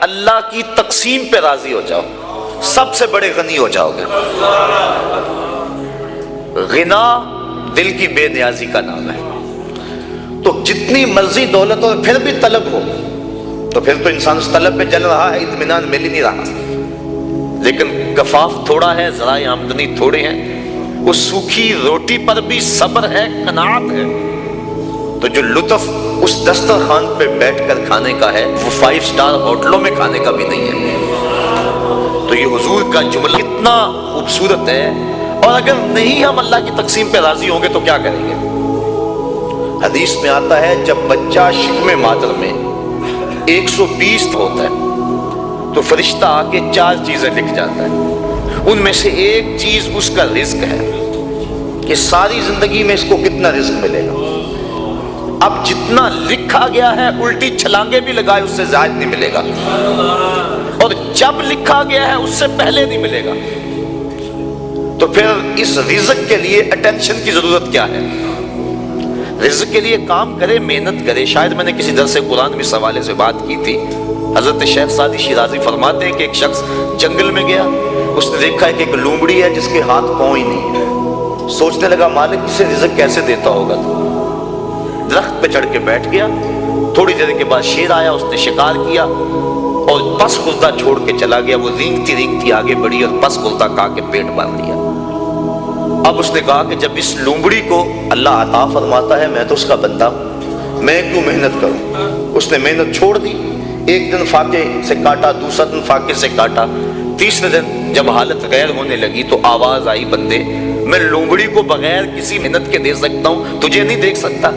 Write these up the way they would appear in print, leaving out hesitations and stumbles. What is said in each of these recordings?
اللہ کی تقسیم پہ راضی ہو جاؤ، سب سے بڑے غنی ہو جاؤ گے۔ غنا دل کی بے نیازی کا نام ہے۔ تو جتنی مرضی دولت اور پھر بھی طلب ہو تو پھر تو انسان اس طلب پہ جل رہا ہے، اطمینان مل ہی نہیں رہا۔ لیکن کفاف تھوڑا ہے، ذرائع آمدنی تھوڑے ہیں، اس سوکھی روٹی پر بھی صبر ہے، قناعت ہے، تو جو لطف اس دسترخوان پہ بیٹھ کر کھانے کا ہے وہ 5 اسٹار ہوٹلوں میں کھانے کا بھی نہیں ہے۔ تو یہ حضور کا جملہ کتنا خوبصورت ہے۔ اور اگر نہیں ہم اللہ کی تقسیم پہ راضی ہوں گے تو کیا کریں گے؟ حدیث میں آتا ہے جب بچہ شکم مادر میں 120 ہوتا ہے تو فرشتہ آ کے 4 چیزیں لکھ جاتا ہے۔ ان میں سے ایک چیز اس کا رزق ہے کہ ساری زندگی میں اس کو کتنا رزق ملے گا۔ اب جتنا لکھا گیا ہے الٹی چھلانگے بھی لگائے اس سے زائد نہیں ملے گا، اور جب لکھا گیا ہے اس سے پہلے نہیں ملے گا۔ تو پھر اس رزق کے لیے اٹینشن کی ضرورت کیا ہے؟ رزق کے لیے کام کرے، محنت کرے۔ شاید میں نے کسی درس قرآن میں اس حوالے سے بات کی تھی۔ حضرت شیخ سعدی شیرازی فرماتے ہیں کہ ایک شخص جنگل میں گیا، اس نے دیکھا ہے کہ ایک لومڑی ہے جس کے ہاتھ پاؤں ہی نہیں ہے۔ سوچنے لگا مالک اسے رزق کیسے دیتا ہوگا۔ درخت پہ چڑھ کے بیٹھ گیا۔ تھوڑی دیر کے بعد شیر آیا، اس نے شکار کیا اور پس خردہ چھوڑ کے چلا گیا۔ وہ رینگتی رینگتی آگے بڑھی اور پس خردہ کھا کے پیٹ بھر لیا۔ اب اس نے کہا کہ جب اس لومڑی کو اللہ عطا فرماتا ہے میں تو اس کا بندہ ہوں، میں کیوں محنت کروں۔ اس نے محنت چھوڑ دی۔ ایک دن فاقے سے کاٹا، دوسرا دن فاقے سے کاٹا، تیسرے دن جب حالت غیر ہونے لگی تو آواز آئی بندے میں لومڑی کو بغیر کسی محنت کے دے سکتا ہوں، تجھے نہیں دیکھ سکتا،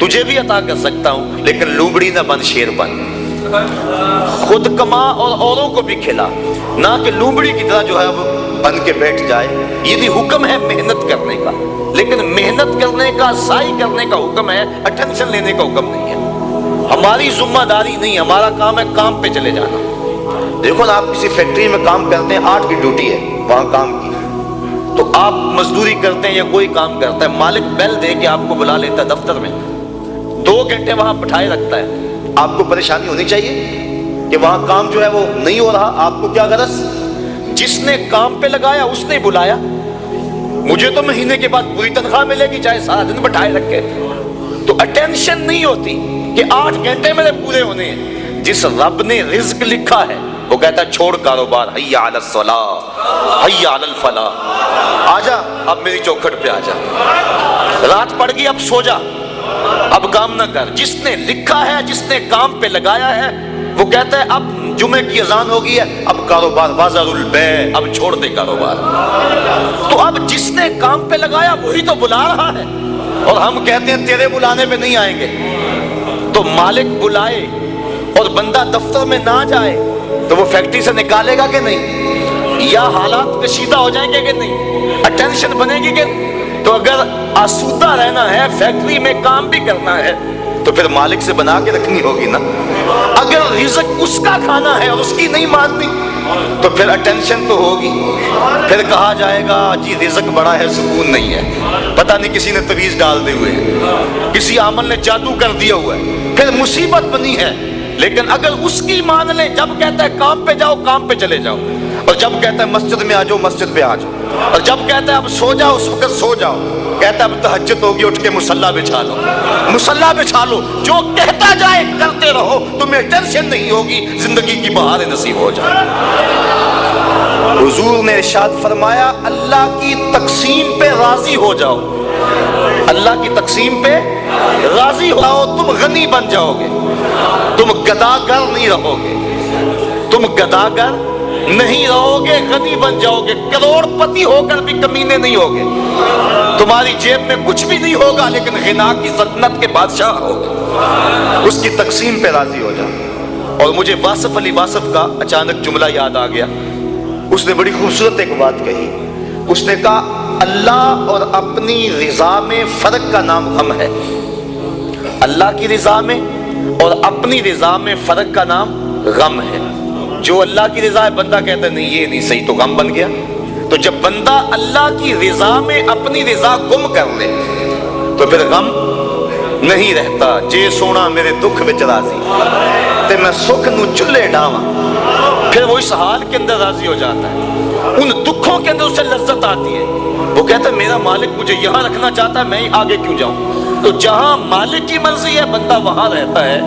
تجھے بھی عطا کر سکتا ہوں، لیکن لومڑی نہ بن شیر بن، خود کما اور اوروں کو بھی کھلا، نہ کہ لومڑی کی طرح جو ہے وہ بن کے بیٹھ جائے۔ یہ بھی حکم ہے محنت کرنے کا، لیکن محنت کرنے کا، سعی کرنے کا حکم ہے، اٹینشن لینے کا حکم نہیں ہے۔ ہماری ذمہ داری نہیں، ہمارا کام ہے کام پہ چلے جانا۔ دیکھو نا، آپ کسی فیکٹری میں کام کرتے ہیں، 8 کی ڈیوٹی ہے وہاں کام کی، تو آپ مزدوری کرتے ہیں یا کوئی کام کرتا ہے، مالک بیل دے کے آپ کو بلا لیتا ہے دفتر میں، 2 گھنٹے وہاں بٹھائے رکھتا ہے۔ آپ کو پریشانی ہونی چاہیے کہ وہاں کام جو ہے وہ نہیں ہو رہا، آپ کو کیا غرض؟ جس نے کام پہ لگایا اس نے بلایا، مجھے تو مہینے کے بعد پوری تنخواہ ملے گی چاہے سارا دن بٹھائے رکھے۔ تو اٹینشن نہیں ہوتی کہ 8 گھنٹے میرے پورے ہونے ہیں۔ جس رب نے رزق لکھا ہے وہ کہتا ہے چھوڑ کاروبار، حی علی الصلاۃ حی علی الفلاح، آجا اب میری چوکھٹ پہ آجا، رات پڑ گئی اب سو جا، اب کام نہ کر۔ جس نے لکھا ہے، جس نے کام پہ لگایا ہے، وہ کہتا ہے اب جمعے کی اذان ہو گئی ہے، اب کاروبار وازر البیع، اب چھوڑ دے کاروبار۔ تو اب جس نے کام پہ لگایا وہی تو بلا رہا ہے، اور ہم کہتے ہیں تیرے بلانے پہ نہیں آئیں گے۔ تو مالک بلائے اور بندہ دفتر میں نہ جائے تو وہ فیکٹری سے نکالے گا کہ نہیں؟ یا حالات کشیدہ ہو جائیں گے کہ نہیں؟ اٹینشن بنے گی کہ؟ تو اگر آسودہ رہنا ہے، فیکٹری میں کام بھی کرنا ہے، تو پھر مالک سے بنا کے رکھنی ہوگی نا۔ اگر رزق اس کا کھانا ہے اور اس کی نہیں ماننی تو پھر اٹینشن تو ہوگی۔ پھر کہا جائے گا جی رزق بڑا ہے سکون نہیں ہے، پتہ نہیں کسی نے تویز ڈال دی ہوئے ہے، کسی عامل نے جادو کر دیا ہوا ہے، پھر مصیبت بنی ہے۔ لیکن اگر اس کی مان لیں، جب کہتا ہے کام پہ جاؤ کام پہ چلے جاؤ، اور جب کہتا ہے مسجد میں آ جاؤ مسجد پہ آ جاؤ، اور جب کہتا ہے اب سو جاؤ اس وقت سو جاؤ، کہتا ہے اب تہجد ہوگی اٹھ کے مصلی بچھا لو، مصلی بچھا لو، جو کہتا جائے کرتے رہو، تمہیں ٹینشن نہیں ہوگی، زندگی کی بہاریں نصیب ہو جائے۔ حضور نے ارشاد فرمایا اللہ کی تقسیم پہ راضی ہو جاؤ، اللہ کی تقسیم پہ راضی ہو جاؤ، تم غنی بن جاؤ گے، تم گداگر نہیں رہو گے، تم گداگر نہیں رہو گے، غنی بن جاؤ گے، کروڑ پتی ہو کر بھی کمینے نہیں ہوگے، تمہاری جیب میں کچھ بھی نہیں ہوگا لیکن غنا کی سلطنت کے بادشاہ ہوگے۔ اس کی تقسیم پہ راضی ہو جاؤ۔ اور مجھے واصف علی واصف کا اچانک جملہ یاد آ گیا، اس نے بڑی خوبصورت ایک بات کہی، اس نے کہا اللہ اور اپنی رضا میں فرق کا نام غم ہے۔ اللہ کی رضا میں اور اپنی رضا میں فرق کا نام غم ہے۔ جو اللہ کی رضا ہے بندہ کہتا ہے نہیں یہ نہیں صحیح، تو غم بن گیا۔ تو جب بندہ اللہ کی رضا میں اپنی رضا گم کر لے تو پھر غم نہیں رہتا۔ جے سونا میرے دکھ وچ راضی، تے میں سکھ نو چلے ڈاواں، پھر وہ اس حال کے اندر راضی ہو جاتا ہے، ان دکھوں کے اندر اسے لذت آتی ہے۔ وہ کہتا ہے میرا مالک مجھے یہاں رکھنا چاہتا ہے، میں ہی آگے کیوں جاؤں؟ تو جہاں مالک کی مرضی ہے بندہ وہاں رہتا ہے۔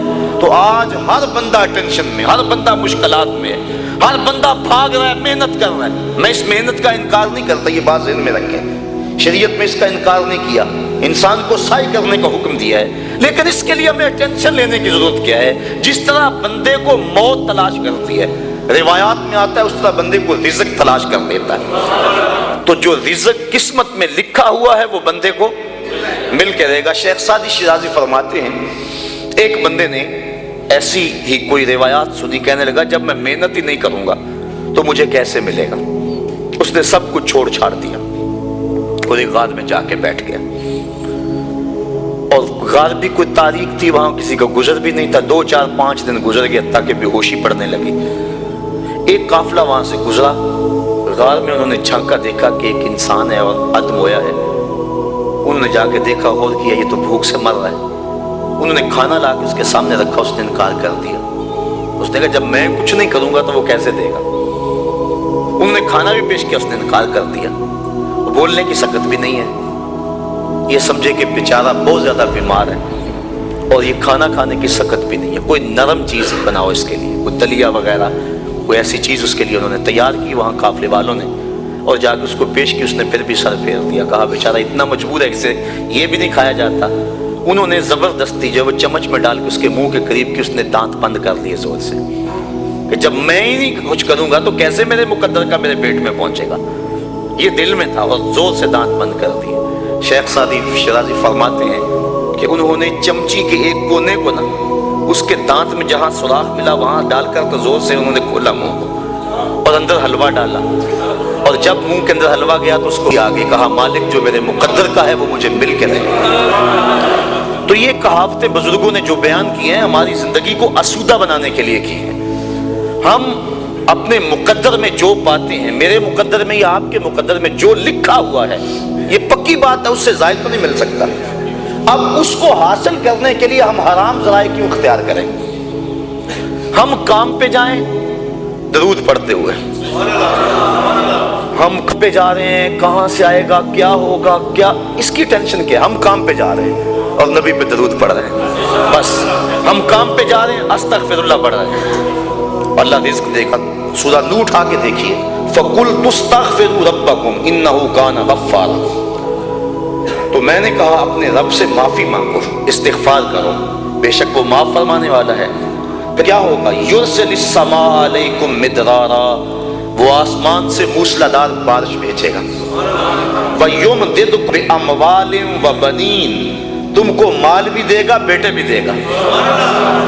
تو آج ہر بندہ ٹینشن میں، ہر بندہ مشکلات میں ہے، ہر بندہ بھاگ رہا ہے، محنت کر رہا ہے۔ میں اس محنت کا انکار نہیں کرتا، یہ بات ذہن میں رکھیں، شریعت میں اس کا انکار نہیں کیا، انسان کو سعی کرنے کا حکم دیا ہے، لیکن اس کے لیے ہمیں ٹینشن لینے کی ضرورت کیا ہے؟ جس طرح بندے کو موت تلاش کرتی ہے، روایات میں آتا ہے، اس طرح بندے کو رزق تلاش کر دیتا ہے۔ تو جو رزق قسمت میں لکھا ہوا ہے وہ بندے کو مل کے رہے گا۔ شیخ سعدی شیرازی فرماتے ہیں ایک بندے نے ایسی ہی کوئی روایات سنی، کہنے لگا جب میں محنت ہی نہیں کروں گا تو مجھے کیسے ملے گا؟ اس نے سب کچھ چھوڑ چھاڑ دیا اور ایک غار میں جا کے بیٹھ گیا، اور غار بھی کوئی تاریخ تھی، وہاں کسی کا گزر بھی نہیں تھا۔ 2 4 5 دن گزر گیا تاکہ بے ہوشی پڑنے لگی۔ ایک قافلہ وہاں سے گزرا، غار میں انہوں نے جھانکا، دیکھا کہ ایک انسان ہے اور ادم ہویا ہے۔ انہوں نے جا کے دیکھا، غور کیا، یہ تو بھوک سے مر رہا ہے۔ انہوں نے کھانا لا کے اس کے سامنے رکھا، اس نے انکار کر دیا۔ اس نے کہا جب میں کچھ نہیں کروں گا تو وہ کیسے دے گا؟ انہوں نے کھانا بھی پیش کیا، اس نے انکار کر دیا۔ بولنے کی سکت بھی نہیں ہے، یہ سمجھے کہ بیچارہ بہت زیادہ بیمار ہے، اور یہ کھانا کھانے کی سکت بھی نہیں ہے۔ کوئی نرم چیز بناؤ اس کے لیے، کوئی دلیا وغیرہ، کوئی ایسی چیز اس کے لیے انہوں نے تیار کی وہاں قافلے والوں نے، اور جا کے اس کو پیش کی۔ اس نے پھر بھی سر پھیر دیا، کہا بیچارہ اتنا مجبور ہے، اسے یہ بھی نہیں کھایا جاتا۔ انہوں نے زبردستی جو وہ چمچ میں ڈال کے اس کے منہ کے قریب کی، اس نے دانت بند کر لیے زور سے، کہ جب میں ہی نہیں کچھ کروں گا تو کیسے میرے مقدر کا میرے پیٹ میں پہنچے گا؟ یہ دل میں تھا، اور زور سے دانت بند کر دیے۔ شیخ سعدی شیرازی فرماتے ہیں کہ انہوں نے چمچی کے ایک کونے کو نا اس کے دانت میں جہاں سوراخ ملا وہاں ڈال کر تو زور سے انہوں نے کھولا منہ کو، اور اندر حلوہ ڈالا، اور جب منہ کے اندر حلوہ گیا تو اس کو آگے کہا مالک جو میرے مقدر کا ہے وہ مجھے مل کے رہے۔ تو یہ کہاوتیں بزرگوں نے جو بیان کی ہیں ہماری زندگی کو آسودہ بنانے کے لیے کی ہیں۔ ہم اپنے مقدر میں جو پاتے ہیں، میرے مقدر میں یا آپ کے مقدر میں جو لکھا ہوا ہے، یہ پکی بات ہے، اس سے زائد تو نہیں مل سکتا۔ اب اس کو حاصل کرنے کے لیے ہم حرام ذرائع کیوں اختیار کریں؟ ہم کام پہ جائیں درود پڑھتے ہوئے، ہم پہ جا رہے ہیں، کہاں سے آئے گا، کیا ہوگا، کیا اس کی ٹینشن کیا؟ ہم کام پہ جا رہے ہیں اور نبی پہ درود پڑھ رہے ہیں، بس ہم کام پہ جا رہے ہیں استغفر اللہ پڑھ رہے ہیں۔ اللہ رزق دے گا۔ سورہ نور اٹھا کے دیکھیے، فَقُلْتُ اسْتَغْفِرُوا رَبَّكُمْ إِنَّهُ كَانَ غَفَّارًا۔ تو میں نے کہا اپنے رب سے معافی مانگو، استغفار کرو، بے شک وہ معاف فرمانے والا ہے۔ پھر کیا ہوگا؟ يُرْسِلِ السَّمَاءَ عَلَيْكُمْ مِدْرَارًا، وہ آسمان سے موسلادھار بارش بھیجے گا۔ وَيُمْدِدْكُم بِأَمْوَالٍ وَبَنِينَ، تم کو مال بھی دے گا، بیٹے بھی دے گا۔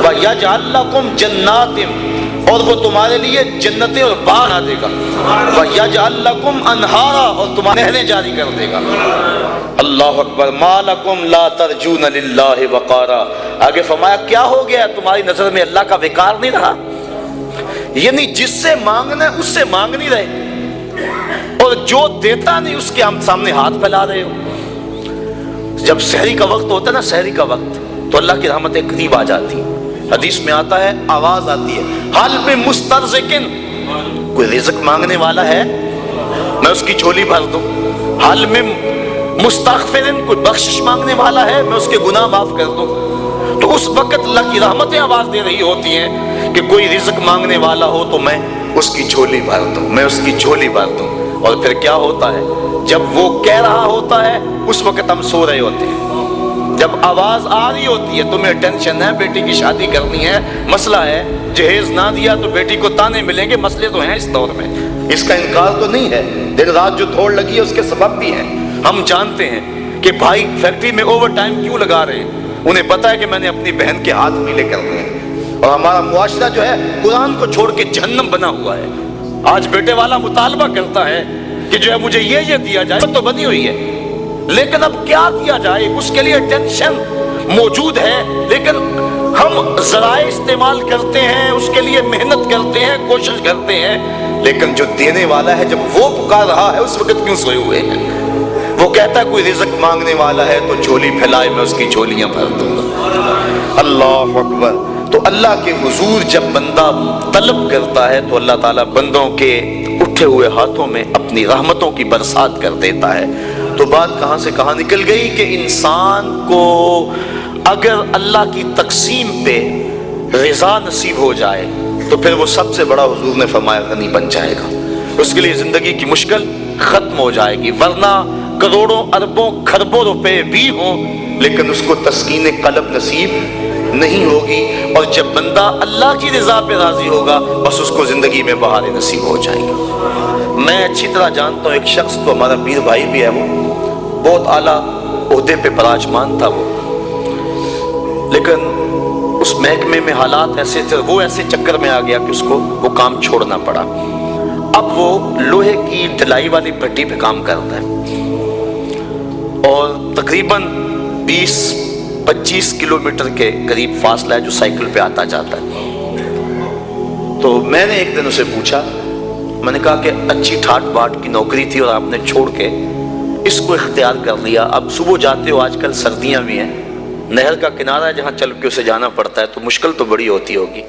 وَيَجْعَلْ لَكُمْ جَنَّاتٍ، اور وہ تمہارے لیے جنتیں اور باغ دے گا۔ وَيَجْعَلْ لَكُمْ أَنْهَارًا، اور تمہارے نہریں جاری کر دے گا۔ اللہ اکبر۔ مَا لَكُمْ لَا تَرْجُونَ لِلَّهِ وَقَارًا، آگے فرمایا کیا ہو گیا؟ تمہاری نظر میں اللہ کا وقار نہیں رہا؟ یعنی جس سے مانگنا ہے اس سے مانگ نہیں رہے، اور جو دیتا نہیں اس کے ہم سامنے ہاتھ پھیلا رہے ہو۔ جب سحری کا وقت ہوتا ہے نا، سحری کا وقت، تو اللہ کی رحمتیں قریب آ جاتی ہیں۔ حدیث میں آتا ہے، آواز آتی ہے، حال میں مسترزقن، کوئی رزق مانگنے والا ہے میں اس کی جھولی بھر دوں۔ حال میں مستغفرن، کوئی بخشش مانگنے والا ہے میں اس کے گناہ معاف کر دوں۔ تو اس وقت اللہ کی رحمتیں آواز دے رہی ہوتی ہیں کہ کوئی رزق مانگنے والا ہو تو میں اس کی جھولی بھر دوں، میں اس کی جھولی بھر دوں۔ اور پھر کیا ہوتا ہے؟ جب وہ کہہ رہا ہوتا ہے اس وقت ہم سو رہے ہوتے ہیں۔ جب آواز آ رہی ہوتی ہے، تمہیں ٹینشن ہے، بیٹی کی شادی کرنی ہے، مسئلہ ہے، جہیز نہ دیا تو بیٹی کو تانے ملیں گے، مسئلے تو ہیں اس دور میں، اس کا انکار تو نہیں ہے۔ دن رات جو دوڑ لگی ہے اس کے سبب بھی ہیں۔ ہم جانتے ہیں کہ بھائی فیکٹری میں اوور ٹائم کیوں لگا رہے ہیں، انہیں پتا ہے کہ میں نے اپنی بہن کے ہاتھ پیلے کرنے ہیں، اور ہمارا معاشرہ جو ہے قرآن کو چھوڑ کے جہنم بنا ہوا ہے۔ آج بیٹے والا مطالبہ کرتا ہے کہ جو ہے مجھے یہ دیا جائے، تو بنی ہوئی ہے، لیکن اب کیا کیا جائے؟ اس کے لیے ٹینشن موجود ہے، لیکن ہم ذرائع استعمال کرتے ہیں، اس کے لیے محنت کرتے ہیں، کوشش کرتے ہیں، لیکن جو دینے والا ہے جب وہ پکار رہا ہے اس وقت کیوں سوئے ہوئے ہیں؟ وہ کہتا ہے کوئی رزق مانگنے والا ہے تو جھولی پھیلائے، میں اس کی جھولیاں بھر دوں گا۔ اللہ اکبر۔ تو اللہ کے حضور جب بندہ طلب کرتا ہے تو اللہ تعالیٰ بندوں کے اٹھے ہوئے ہاتھوں میں اپنی رحمتوں کی برسات کر دیتا ہے۔ تو بات کہاں سے کہاں نکل گئی کہ انسان کو اگر اللہ کی تقسیم پہ رضا نصیب ہو جائے تو پھر وہ سب سے بڑا حضور نے فرمایا غنی بن جائے گا، اس کے لیے زندگی کی مشکل ختم ہو جائے گی، ورنہ کروڑوں اربوں کھربوں روپے بھی ہوں لیکن اس کو تسکین قلب نصیب نہیں ہوگی، اور جب بندہ اللہ کی رضا پہ راضی ہوگا بس اس کو زندگی میں بہاریں نصیب ہو جائیں گی۔ میں اچھی طرح جانتا ہوں ایک شخص تو ہمارا پیر بھائی بھی ہے، وہ بہت اعلیٰ عہدے پہ براجمان تھا وہ، لیکن اس محکمے میں حالات ایسے تھے، وہ ایسے چکر میں آ گیا کہ اس کو وہ کام چھوڑنا پڑا۔ اب وہ لوہے کی ڈھلائی والی بھٹی پہ کام کرتا ہے اور تقریباً 20-25 کلومیٹر کے قریب فاصلہ ہے جو سائیکل پہ آتا جاتا ہے۔ تو میں نے ایک دن اسے پوچھا، میں نے کہا کہ اچھی ٹھاٹ باٹ کی نوکری تھی اور آپ نے چھوڑ کے اس کو اختیار کر لیا، اب صبح جاتے ہو، آج کل سردیاں بھی ہیں، نہر کا کنارہ ہے جہاں چل کے اسے جانا پڑتا ہے تو مشکل تو بڑی ہوتی ہوگی۔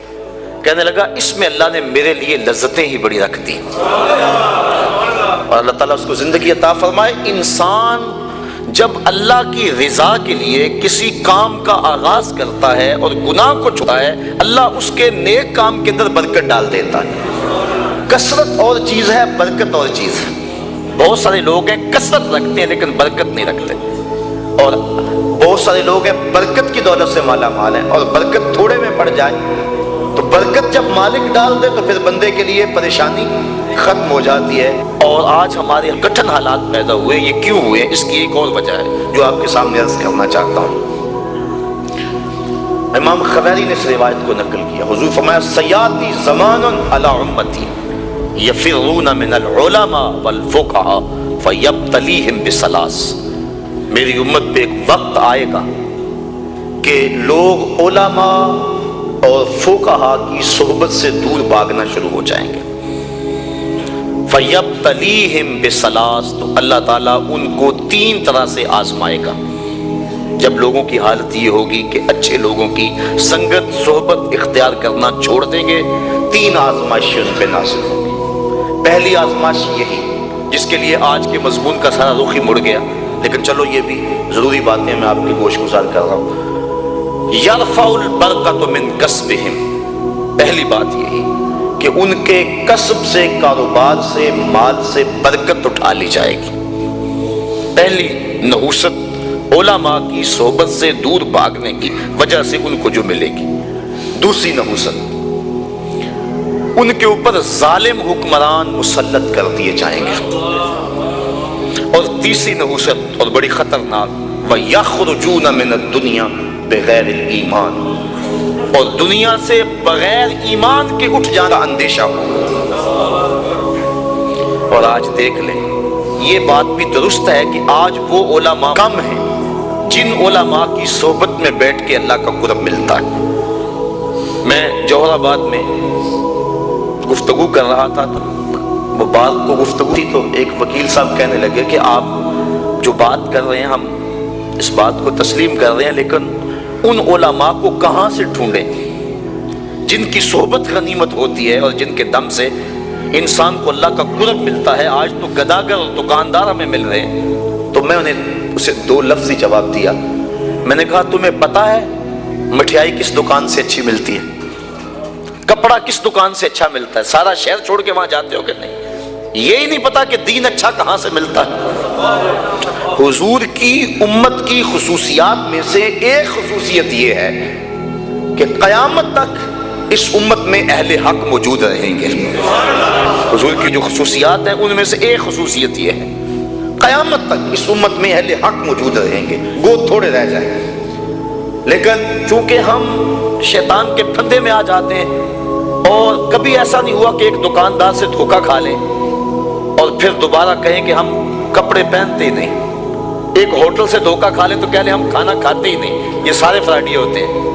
کہنے لگا اس میں اللہ نے میرے لیے لذتیں ہی بڑی رکھ دی، اور اللہ تعالیٰ اس کو زندگی عطا فرمائے۔ انسان جب اللہ کی رضا کے لیے کسی کام کا آغاز کرتا ہے اور گناہ کو چھوڑتا ہے، اللہ اس کے نیک کام کے اندر برکت ڈال دیتا ہے۔ کثرت اور چیز ہے، برکت اور چیز ہے۔ بہت سارے لوگ ہیں کثرت رکھتے ہیں لیکن برکت نہیں رکھتے، اور بہت سارے لوگ ہیں برکت کی دولت سے مالا مال ہیں اور برکت تھوڑے میں پڑ جائے تو برکت جب مالک ڈال دے تو پھر بندے کے لیے پریشانی ختم ہو جاتی ہے۔ اور آج ہمارے کٹھن حالات پیدا ہوئے، یہ کیوں ہوئے؟ اس کی ایک اور وجہ ہے جو آپ کے سامنے عرض کرنا چاہتا ہوں۔ امام خبیری نے اس روایت کو نقل کیا، حضور فرمایا سیاتی زمان علی امتی یفرون من العلماء والفقہاء فیبتلیہم بثلاث، میری امت پہ ایک وقت آئے گا کہ لوگ علماء اور فقہاء کی صحبت سے دور بھاگنا شروع ہو جائیں گے۔ فَيَبْتَلِيهِمْ بِثَلَاثٍ، تو اللہ تعالیٰ ان کو 3 طرح سے آزمائے گا۔ جب لوگوں کی حالت یہ ہوگی کہ اچھے لوگوں کی سنگت صحبت اختیار کرنا چھوڑ دیں گے، 3 آزمائشیں ان پہ نازل ہوں گی۔ پہلی آزمائش یہی جس کے لیے آج کے مضمون کا سارا رخ ہی مڑ گیا، لیکن چلو یہ بھی ضروری باتیں میں آپ کی گوش گزار کر رہا ہوں۔ یرفع البرکۃ من کسبہم، پہلی بات یہی کہ ان کے کسب سے، کاروبار سے، مال سے برکت اٹھا لی جائے گی۔ پہلی نحوست علماء کی صحبت سے دور بھاگنے کی وجہ سے ان کو جو ملے گی۔ دوسری نحوست، ان کے اوپر ظالم حکمران مسلط کر دیے جائیں گے۔ اور تیسری نحوست اور بڑی خطرناک، وَيَخْرُجُونَ مِنَ الدُّنْيَا بِغَيْرِ الْإِيمَانِ، اور دنیا سے بغیر ایمان کے اٹھ جانا اندیشہ ہو۔ اور آج دیکھ لیں، یہ بات بھی درست ہے کہ آج وہ علماء کم ہیں جن علماء کی صحبت میں بیٹھ کے اللہ کا قرب ملتا ہے۔ میں جوہر آباد میں گفتگو کر رہا تھا تو وہ بات کو گفتگو تھی تو ایک وکیل صاحب کہنے لگے کہ آپ جو بات کر رہے ہیں ہم اس بات کو تسلیم کر رہے ہیں، لیکن ان علماء کو کہاں سے ڈھونڈیں جن کی صحبت غنیمت ہوتی ہے اور جن کے دم سے انسان کو اللہ کا قرب ملتا ہے؟ آج تو گداگر اور دکاندار ہمیں مل رہے ہیں۔ تو میں انہیں اسے 2 لفظی جواب دیا، میں نے کہا تمہیں پتا ہے مٹھائی کس دکان سے اچھی ملتی ہے؟ کپڑا کس دکان سے اچھا ملتا ہے؟ سارا شہر چھوڑ کے وہاں جاتے ہو کہ نہیں؟ یہی نہیں پتا کہ دین اچھا کہاں سے ملتا ہے؟ حضور کی امت کی خصوصیات میں سے ایک خصوصیت یہ ہے کہ قیامت تک اس امت میں اہل حق موجود رہیں گے۔ حضور کی جو خصوصیات ہیں ان میں سے ایک خصوصیت یہ ہے، قیامت تک اس امت میں اہل حق موجود رہیں گے، گو تھوڑے رہ جائیں گے۔ لیکن چونکہ ہم شیطان کے پھندے میں آ جاتے ہیں، اور کبھی ایسا نہیں ہوا کہ ایک دکاندار سے دھوکہ کھا لیں اور پھر دوبارہ کہیں کہ ہم کپڑے پہنتے ہی نہیں، ایک ہوٹل سے دھوکہ کھا لیں تو کہہ لیں ہم کھانا کھاتے ہی نہیں۔ یہ سارے فراڈی ہوتے ہیں۔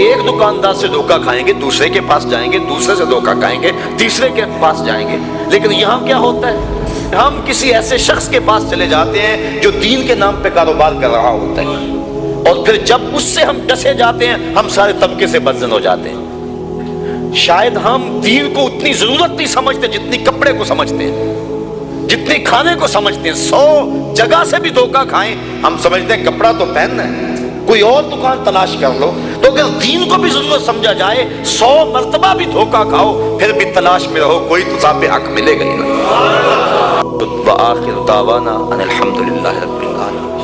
ایک دکاندار سے دھوکہ کھائیں گے، دوسرے کے پاس جائیں گے، دوسرے سے دھوکہ کھائیں گے، تیسرے کے پاس جائیں گے۔ لیکن یہاں کیا ہوتا ہے؟ ہم کسی ایسے شخص کے پاس چلے جاتے ہیں جو دین کے نام پہ کاروبار کر رہا ہوتا ہے، اور پھر جب اس سے ہم ڈسے جاتے ہیں ہم سارے طبقے سے بدزن ہو جاتے ہیں۔ شاید ہم دین کو اتنی ضرورت نہیں سمجھتے جتنی کپڑے کو سمجھتے ہیں، جتنی کھانے کو سمجھتے ہیں۔ 100 جگہ سے بھی دھوکہ کھائیں ہم سمجھتے ہیں کپڑا تو پہننا ہے، کوئی اور دکان تلاش کر لو۔ تو اگر دین کو بھی ضرورت سمجھا جائے 100 مرتبہ بھی دھوکہ کھاؤ پھر بھی تلاش میں رہو، کوئی تو صاحب حق ملے گا ہی نا۔ وآخر دعوانا ان الحمد للہ رب العالمین۔